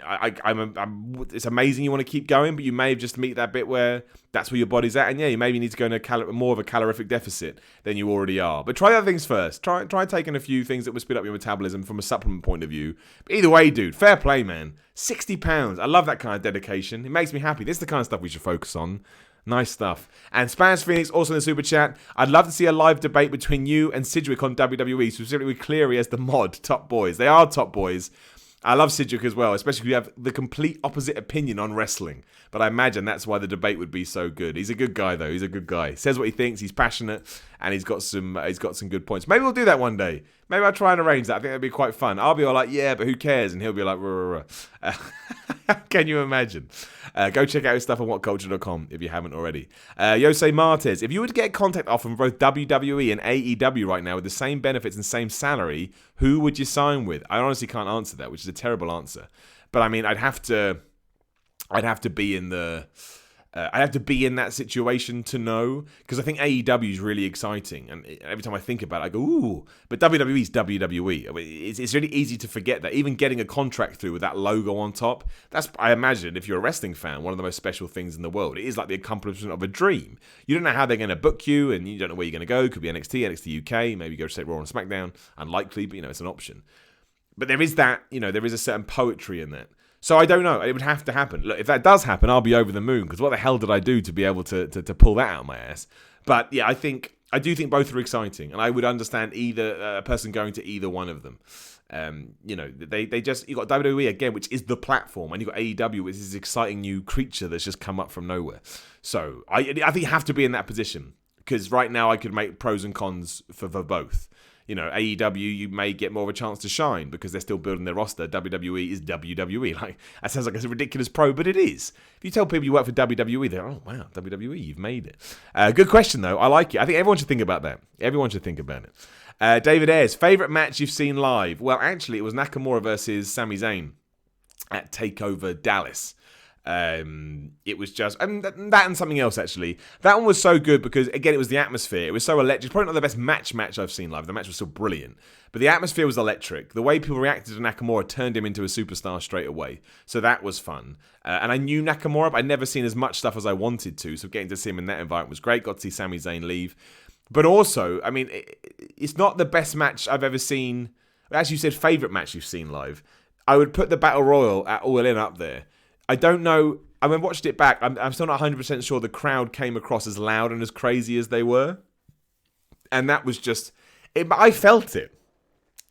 it's amazing you want to keep going, but you may just meet that bit where that's where your body's at, and yeah, you maybe need to go into more of a calorific deficit than you already are. But try other things first. Try taking a few things that will speed up your metabolism from a supplement point of view. But either way, dude, fair play, man. 60 pounds. I love that kind of dedication. It makes me happy. This is the kind of stuff we should focus on. Nice stuff. And Spanish Phoenix also in the super chat. I'd love to see a live debate between you and Sidgwick on WWE, specifically with Cleary as the mod. Top boys. They are top boys. I love Sidgwick as well, especially if you have the complete opposite opinion on wrestling. But I imagine that's why the debate would be so good. He's a good guy, though. He's a good guy. He says what he thinks. He's passionate, and he's got some good points. Maybe we'll do that one day. Maybe I'll try and arrange that. I think that'd be quite fun. I'll be all like, yeah, but who cares? And he'll be like, ruh, ruh, ruh. Can you imagine? Go check out his stuff on whatculture.com if you haven't already. Jose Martez, if you were to get a contact offer from both WWE and AEW right now with the same benefits and same salary, who would you sign with? I honestly can't answer that, which is a terrible answer. But I mean, I'd have to be in the. I'd have to be in that situation to know, because I think AEW is really exciting, and every time I think about it, I go, ooh, but WWE is WWE. I mean, it's really easy to forget that. Even getting a contract through with that logo on top, that's, I imagine, if you're a wrestling fan, one of the most special things in the world. It is like the accomplishment of a dream. You don't know how they're going to book you, and you don't know where you're going to go. Could be NXT, NXT UK, maybe go straight Raw and SmackDown. Unlikely, but, it's an option. But there is that, there is a certain poetry in that. So I don't know. It would have to happen. Look, if that does happen, I'll be over the moon, because what the hell did I do to be able to pull that out of my ass? But yeah, I do think both are exciting, and I would understand either a person going to either one of them. They just, you got WWE again, which is the platform, and you got AEW, which is this exciting new creature that's just come up from nowhere. So I think you have to be in that position, because right now I could make pros and cons for both. AEW, you may get more of a chance to shine because they're still building their roster. WWE is WWE. Like, that sounds like a ridiculous pro, but it is. If you tell people you work for WWE, they're, oh, wow, WWE, you've made it. Good question, though. I like it. I think everyone should think about that. Everyone should think about it. David Ayres, favourite match you've seen live? Well, actually, it was Nakamura versus Sami Zayn at TakeOver Dallas. It was just, and that and something else, actually. That one was so good because, again, it was the atmosphere. It was so electric. Probably not the best match I've seen live. The match was still brilliant. But the atmosphere was electric. The way people reacted to Nakamura turned him into a superstar straight away. So that was fun. And I knew Nakamura, but I'd never seen as much stuff as I wanted to. So getting to see him in that environment was great. Got to see Sami Zayn leave. But also, I mean, it's not the best match I've ever seen. As you said, favourite match you've seen live. I would put the Battle Royal at All In up there. I don't know. I mean, watched it back. I'm still not 100% sure the crowd came across as loud and as crazy as they were. And that was just... I felt it.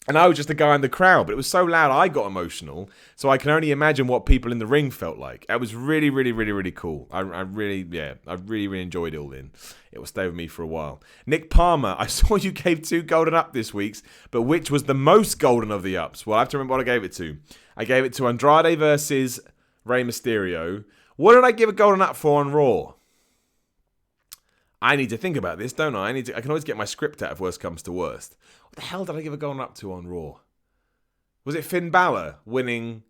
And I was just a guy in the crowd, but it was so loud I got emotional. So I can only imagine what people in the ring felt like. It was really, really, really, really cool. I really, really enjoyed it All In. It will stay with me for a while. Nick Palmer, I saw you gave 2 golden up this week, but which was the most golden of the ups? Well, I have to remember what I gave it to. I gave it to Andrade versus Rey Mysterio. What did I give a golden up for on Raw? I need to think about this, don't I? I can always get my script out if worst comes to worst. What the hell did I give a golden up to on Raw? Was it Finn Balor winning?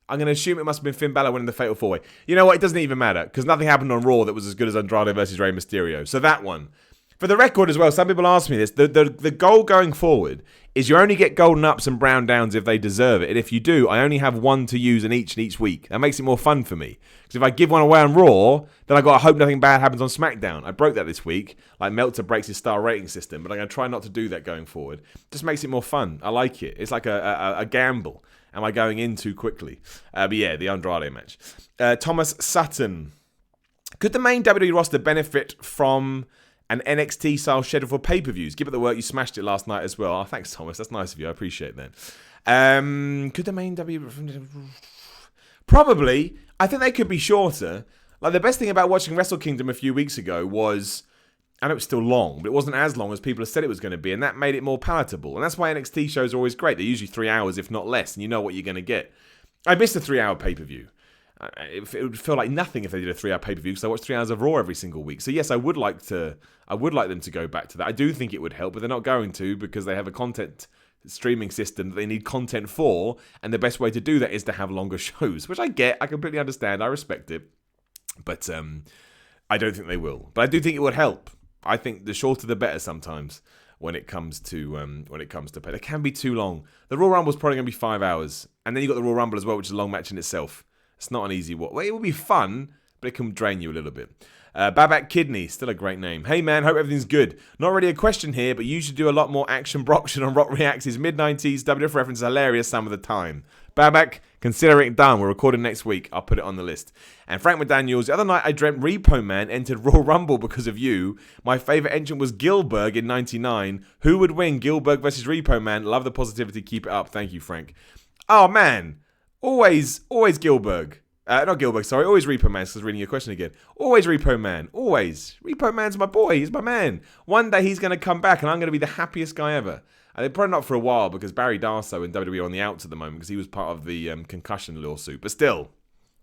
I'm going to assume it must have been Finn Balor winning the Fatal 4-Way. You know what? It doesn't even matter, because nothing happened on Raw that was as good as Andrade versus Rey Mysterio. So that one. For the record as well, some people ask me this. The goal going forward is you only get golden ups and brown downs if they deserve it. And if you do, I only have one to use in each week. That makes it more fun for me. Because if I give one away on Raw, then I got to hope nothing bad happens on SmackDown. I broke that this week. Like Meltzer breaks his star rating system. But I'm going to try not to do that going forward. Just makes it more fun. I like it. It's like a gamble. Am I going in too quickly? But yeah, the Andrade match. Thomas Sutton. Could the main WWE roster benefit from an NXT-style schedule for pay-per-views? Give it the work. You smashed it last night as well. Oh, thanks, Thomas. That's nice of you. I appreciate that. Could the main WWE... Probably. I think they could be shorter. Like, the best thing about watching Wrestle Kingdom a few weeks ago was... I know it's still long, but it wasn't as long as people have said it was going to be, and that made it more palatable. And that's why NXT shows are always great. They're usually 3 hours, if not less, and you know what you're going to get. I missed a 3-hour pay-per-view. It would feel like nothing if they did a 3-hour pay-per-view, because I watch 3 hours of Raw every single week. So yes, I would like them to go back to that. I do think it would help, but they're not going to, because they have a content streaming system that they need content for, and the best way to do that is to have longer shows, which I get, I completely understand, I respect it, but I don't think they will. But I do think it would help. I think the shorter the better sometimes when it comes to pay. They can be too long. The Royal Rumble is probably going to be 5 hours, and then you got the Royal Rumble as well, which is a long match in itself. It's not an easy one. Well, it will be fun, but it can drain you a little bit. Babak Kidney, still a great name. Hey man, hope everything's good. Not really a question here, but you should do a lot more action broction on Rock Reacts. His mid-90s WWF reference is hilarious some of the time. Babak, consider it done. We're recording next week. I'll put it on the list. And Frank McDaniels, the other night I dreamt Repo Man entered Royal Rumble because of you. My favourite entrant was Gilbert in 99. Who would win, Gilbert versus Repo Man? Love the positivity. Keep it up. Thank you, Frank. Oh man, always Gilbert. Not Gilbert, sorry. Always Repo Man, because I was reading your question again. Always Repo Man. Always. Repo Man's my boy. He's my man. One day he's going to come back and I'm going to be the happiest guy ever. And probably not for a while, because Barry Darsow and WWE are on the outs at the moment, because he was part of the concussion lawsuit. But still,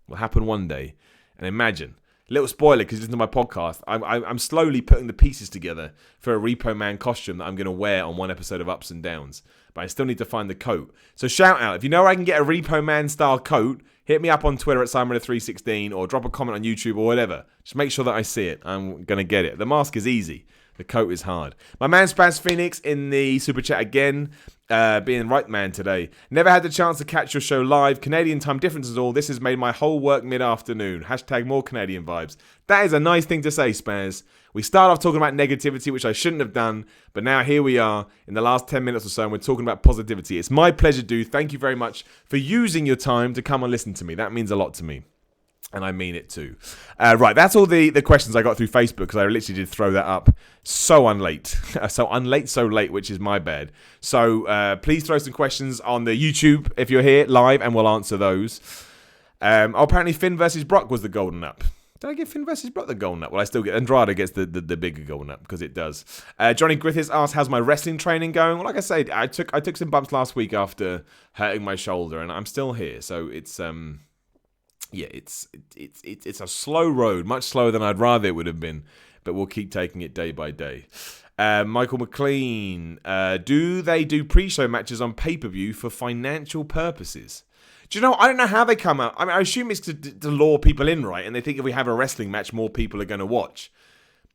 will happen one day. And imagine, little spoiler, because you listen to my podcast, I'm slowly putting the pieces together for a Repo Man costume that I'm going to wear on one episode of Ups and Downs. But I still need to find the coat. So shout out, if you know where I can get a Repo Man style coat, hit me up on Twitter at SimonRunner316 or drop a comment on YouTube or whatever. Just make sure that I see it. I'm going to get it. The mask is easy. The coat is hard. My man Spaz Phoenix in the super chat again, being right man today. Never had the chance to catch your show live. Canadian time difference is all. This has made my whole work mid-afternoon. Hashtag more Canadian vibes. That is a nice thing to say, Spaz. We start off talking about negativity, which I shouldn't have done, but now here we are in the last 10 minutes or so, and we're talking about positivity. It's my pleasure, dude. Thank you very much for using your time to come and listen to me. That means a lot to me. And I mean it too. Right, that's all the questions I got through Facebook, because I literally did throw that up so unlate. so late, which is my bad. So please throw some questions on the YouTube if you're here live, and we'll answer those. Apparently Finn versus Brock was the golden up. Did I give Finn versus Brock the golden up? Well, I still get... Andrade gets the bigger golden up, because it does. Johnny Griffiths asked, how's my wrestling training going? Well, like I said, I took some bumps last week after hurting my shoulder, and I'm still here. So it's... Yeah, it's a slow road, much slower than I'd rather it would have been, but we'll keep taking it day by day. Michael McLean, do they do pre-show matches on pay-per-view for financial purposes? Do you know, I don't know how they come out. I mean, I assume it's to lure people in, right? And they think if we have a wrestling match, more people are going to watch.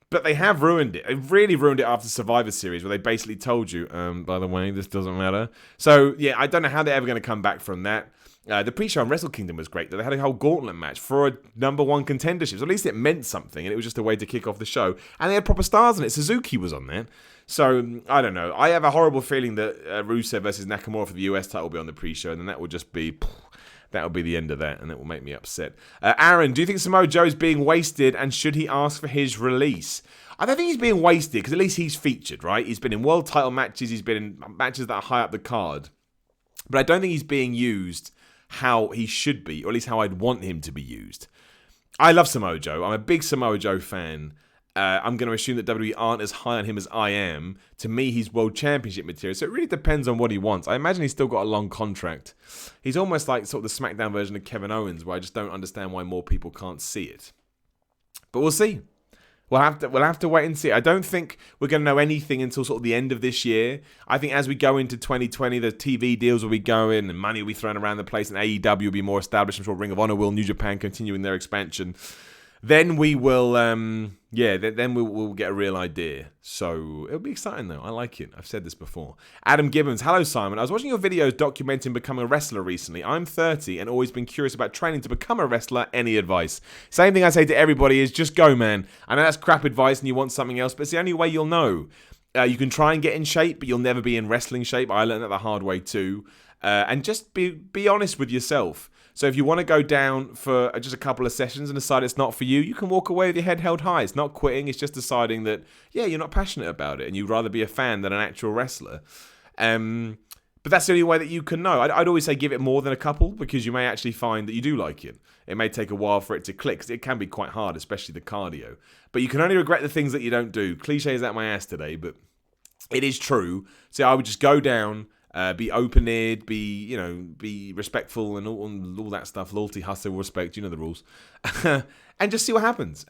But they have ruined it. They've really ruined it after Survivor Series, where they basically told you, by the way, this doesn't matter. So, yeah, I don't know how they're ever going to come back from that. The pre-show on Wrestle Kingdom was great. They had a whole gauntlet match for a #1 contendership. So at least it meant something, and it was just a way to kick off the show. And they had proper stars in it. Suzuki was on there. So, I don't know. I have a horrible feeling that Rusev versus Nakamura for the US title will be on the pre-show, and then that will just be... That'll be the end of that, and that will make me upset. Aaron, do you think Samoa Joe is being wasted, and should he ask for his release? I don't think he's being wasted, because at least he's featured, right? He's been in world title matches. He's been in matches that are high up the card. But I don't think he's being used how he should be, or at least how I'd want him to be used. I love Samoa Joe. I'm a big Samoa Joe fan. I'm going to assume that WWE aren't as high on him as I am. To me, he's World Championship material, so it really depends on what he wants. I imagine he's still got a long contract. He's almost like sort of the SmackDown version of Kevin Owens, where I just don't understand why more people can't see it. But we'll see. We'll have to wait and see. I don't think we're going to know anything until sort of the end of this year. I think as we go into 2020, the TV deals will be going and money will be thrown around the place, and AEW will be more established. I'm sure Ring of Honor will, New Japan continuing their expansion. Then we will, then we'll get a real idea. So it'll be exciting though. I like it. I've said this before. Adam Gibbons, hello Simon. I was watching your videos documenting becoming a wrestler recently. I'm 30 and always been curious about training to become a wrestler. Any advice? Same thing I say to everybody is just go, man. I know that's crap advice and you want something else, but it's the only way you'll know. You can try and get in shape, but you'll never be in wrestling shape. I learned that the hard way too. And just be honest with yourself. So if you want to go down for just a couple of sessions and decide it's not for you, you can walk away with your head held high. It's not quitting. It's just deciding that, yeah, you're not passionate about it and you'd rather be a fan than an actual wrestler. But that's the only way that you can know. I'd always say give it more than a couple because you may actually find that you do like it. It may take a while for it to click because it can be quite hard, especially the cardio. But you can only regret the things that you don't do. Cliché is out my ass today, but it is true. So I would just go down... be open-eared, be respectful and all that stuff. Loyalty, hustle, respect, you know the rules. And just see what happens.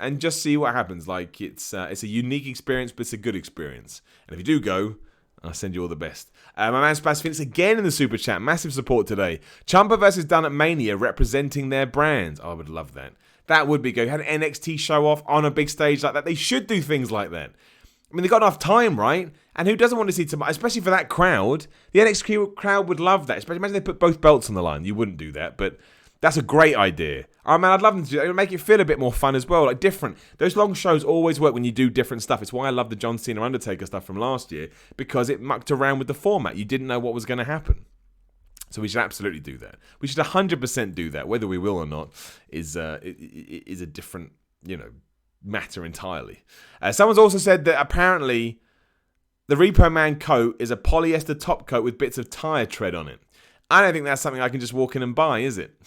Like, it's a unique experience, but it's a good experience. And if you do go, I'll send you all the best. My man Spaz Phoenix again in the super chat. Massive support today. Ciampa versus Dunn at Mania representing their brands. I would love that. That would be good. Had an NXT show off on a big stage like that. They should do things like that. I mean, they've got enough time, right? And who doesn't want to see tomorrow, especially for that crowd? The NXT crowd would love that. Especially imagine they put both belts on the line. You wouldn't do that, but that's a great idea. Oh man, I'd love them to do that. It would make it feel a bit more fun as well, like different. Those long shows always work when you do different stuff. It's why I love the John Cena Undertaker stuff from last year, because it mucked around with the format. You didn't know what was going to happen. So we should absolutely do that. We should 100% do that. Whether we will or not is a different, matter entirely. Someone's also said that apparently the Repo Man coat is a polyester top coat with bits of tire tread on it. I don't think that's something I can just walk in and buy, is it?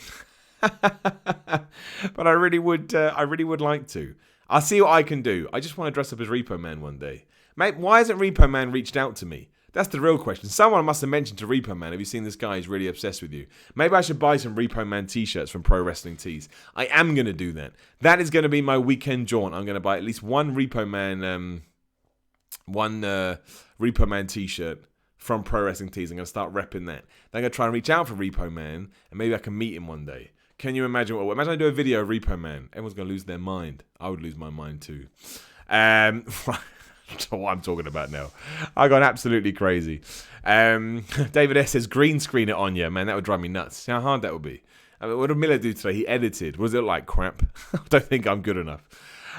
But I really would like to. I'll see what I can do. I just want to dress up as Repo Man one day. Mate, why hasn't Repo Man reached out to me? That's the real question. Someone must have mentioned to Repo Man, have you seen this guy? He's really obsessed with you. Maybe I should buy some Repo Man t-shirts from Pro Wrestling Tees. I am going to do that. That is going to be my weekend jaunt. I'm going to buy at least one Repo Man t-shirt from Pro Wrestling Tees. I'm going to start repping that. Then I'm going to try and reach out for Repo Man, and maybe I can meet him one day. Can you imagine? Imagine I do a video of Repo Man. Everyone's going to lose their mind. I would lose my mind too. What I'm talking about now. I got absolutely crazy. David S says, green screen it on you. Man, that would drive me nuts. See how hard that would be. I mean, what did Miller do today? He edited. Was it like crap? I don't think I'm good enough.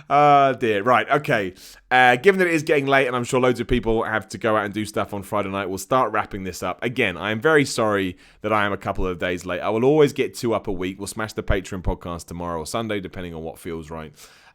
Dear. Right, okay. Given that it is getting late and I'm sure loads of people have to go out and do stuff on Friday night, we'll start wrapping this up. Again, I am very sorry that I am a couple of days late. I will always get 2 up a week. We'll smash the Patreon podcast tomorrow or Sunday, depending on what feels right.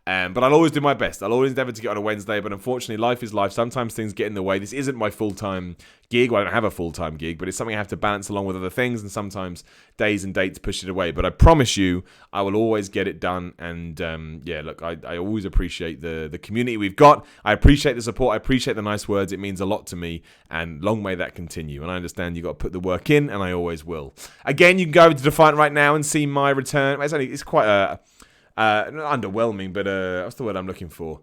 But I'll always do my best. I'll always endeavour to get on a Wednesday, but unfortunately, life is life. Sometimes things get in the way. This isn't my full-time gig. Well, I don't have a full-time gig, but it's something I have to balance along with other things, and sometimes days and dates push it away. But I promise you, I will always get it done. And look, I always appreciate the community we've got. I appreciate the support. I appreciate the nice words. It means a lot to me, and long may that continue. And I understand you've got to put the work in, and I always will. Again, you can go over to Defiant right now and see my return. It's quite a... not underwhelming, but what's the word I'm looking for?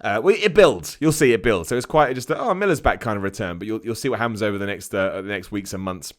It builds. You'll see it builds. So it's quite just Miller's back kind of return, but you'll see what happens over the next weeks and months.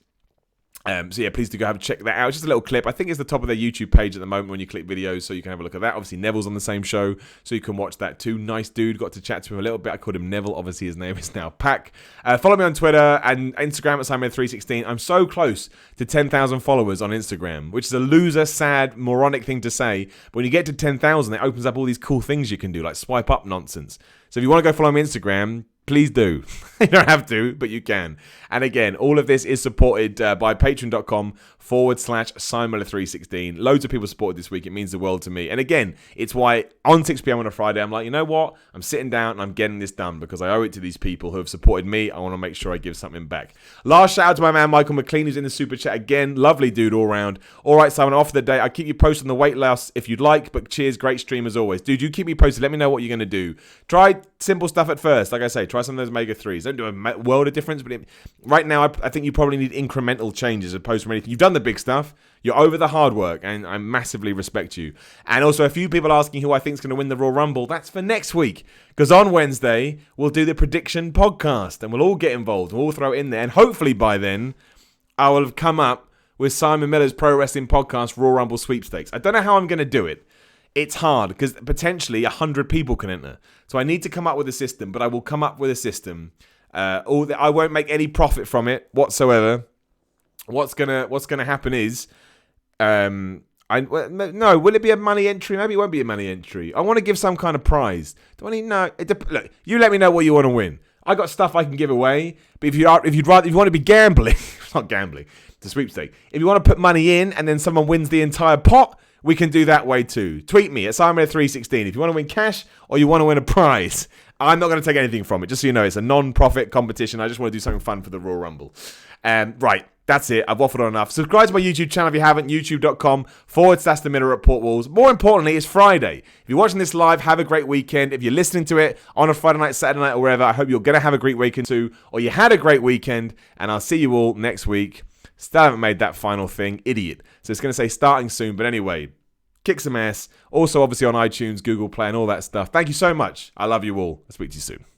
So yeah, please do go have a check that out. It's just a little clip. I think it's the top of their YouTube page at the moment when you click videos, so you can have a look at that. Obviously, Neville's on the same show, so you can watch that too. Nice dude. Got to chat to him a little bit. I called him Neville. Obviously, his name is now Pac. Follow me on Twitter and Instagram at Simon316. I'm so close to 10,000 followers on Instagram, which is a loser, sad, moronic thing to say. But when you get to 10,000, it opens up all these cool things you can do, like swipe up nonsense. So if you want to go follow me on Instagram, please do. You don't have to, but you can. And again, all of this is supported by patreon.com/SimonMiller316. Loads of people supported this week. It means the world to me. And again, it's why on 6 p.m. on a Friday, I'm like, you know what? I'm sitting down and I'm getting this done because I owe it to these people who have supported me. I want to make sure I give something back. Last shout out to my man, Michael McLean, who's in the super chat again. Lovely dude all round. All right, Simon, off for the day. I'll keep you posted on the weight loss if you'd like, but cheers. Great stream as always. Dude, you keep me posted. Let me know what you're going to do. Try simple stuff at first. Like I say, try some of those omega-3s. Don't do a world of difference, but right now, I think you probably need incremental changes as opposed to anything. You've done the big stuff. You're over the hard work, and I massively respect you. And also, a few people asking who I think is going to win the Royal Rumble. That's for next week, because on Wednesday, we'll do the prediction podcast, and we'll all get involved. We'll all throw it in there, and hopefully by then, I will have come up with Simon Miller's Pro Wrestling Podcast Royal Rumble sweepstakes. I don't know how I'm going to do it. It's hard, because potentially 100 people can enter. So I need to come up with a system, but I will come up with a system. I won't make any profit from it whatsoever. What's gonna happen is, will it be a money entry? Maybe it won't be a money entry. I want to give some kind of prize. Do I need no? Look, you let me know what you want to win. I got stuff I can give away, but if you want to be gambling, it's not gambling, it's a sweepstake. If you want to put money in and then someone wins the entire pot, we can do that way too. Tweet me at Simon316 if you want to win cash or you want to win a prize. I'm not going to take anything from it. Just so you know, it's a non-profit competition. I just want to do something fun for the Royal Rumble. Right, that's it. I've waffled on enough. Subscribe to my YouTube channel if you haven't. YouTube.com/The Miller at Port Walls. More importantly, it's Friday. If you're watching this live, have a great weekend. If you're listening to it on a Friday night, Saturday night, or wherever, I hope you're going to have a great weekend too. Or you had a great weekend. And I'll see you all next week. Still haven't made that final thing. Idiot. So it's going to say starting soon. But anyway, kick some ass. Also, obviously on iTunes, Google Play, and all that stuff. Thank you so much. I love you all. I'll speak to you soon.